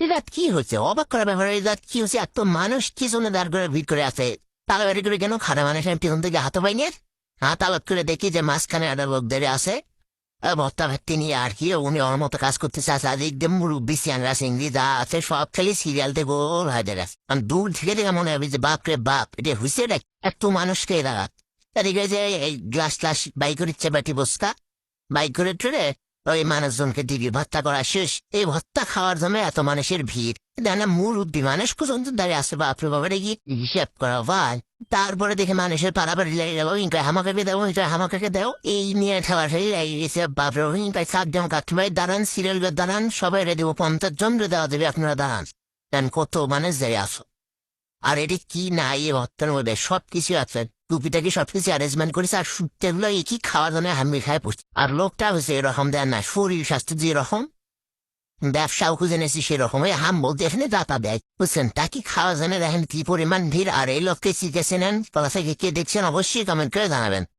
এটা কি হচ্ছে? অবাক করা ব্যাপার, এটা কি হচ্ছে? এত মানুষ কি জন্য দাঁড় করে ভিড় করে আছে? তাড়াতাড়ি করে কেন খারাপ মানুষ আমি পিছন থেকে হাতে পাইনি। হাত আলাপ করে দেখি যে মাঝখানে একটা লোক ধরে আছে, ভর্তা ভর্তি নিয়ে আর কি উনি ওর মতো কাজ করতে চাচ্ছে। আর একদম মুরব্বী সিয়ানরা সিংড়ি যা আছে সব খালি সিরিয়াল থেকে গোল হয়ে যাচ্ছে। আমি দূর থেকে দেখে মনে হবে যে বাপ রে বাপ, এটা হয়েছে না এত মানুষকে এরা। এদিকে যে এই গ্লাস গ্লাস বাই করে ইচ্ছে বাটি বস্তা বাইক করে টুরে ওই মানুষজনকে দিবি ভত্তা করা শেষ। এই ভত্তা খাওয়ার জন্য এত মানুষের ভিড়, না মুরব্বী মানুষ পর্যন্ত দাঁড়িয়ে আসে। বাপরে বাবারে গিয়ে হিসাব করা ভাই। তারপরে দেখে মানুষের পাড়াপাড়ি লেগে গেল, ইনকা হামাকে দেও, ইনকা হামাকে দেও, এই নিয়ে ঠেলাঠেলি লেগে গেছে। বাপরে ইনকাই 7 জন কাকু ভাই দাঁড়ান, সিরিয়াল দাঁড়ান, সবাই রেডি 50 জন দেওয়া দেবে, আপনারা দাঁড়ান। দেন কত মানুষ যাই আসো। আর এটি কি না, এই ভত্তার মধ্যে সবকিছু আছে। টুপিটাকে সবকিছু অ্যারেঞ্জমেন্ট করেছে, আর সুটগুলো একই খাওয়ার জন্য হামি খায় পড়ছে। আর লোকটা হচ্ছে এরকম দেন না, শরীর স্বাস্থ্য যেরকম, ব্যবসাও খুঁজে নেছি সেরকম। ওই হাম বলতে এখানে দাতা দেয়, বুঝছেন? তাকে খাওয়া জানে দেখেন কি পরিমাণ ভিড়। আর এই লোককে শিখেছেন, কে দেখছেন অবশ্যই কমেন্ট করে জানাবেন।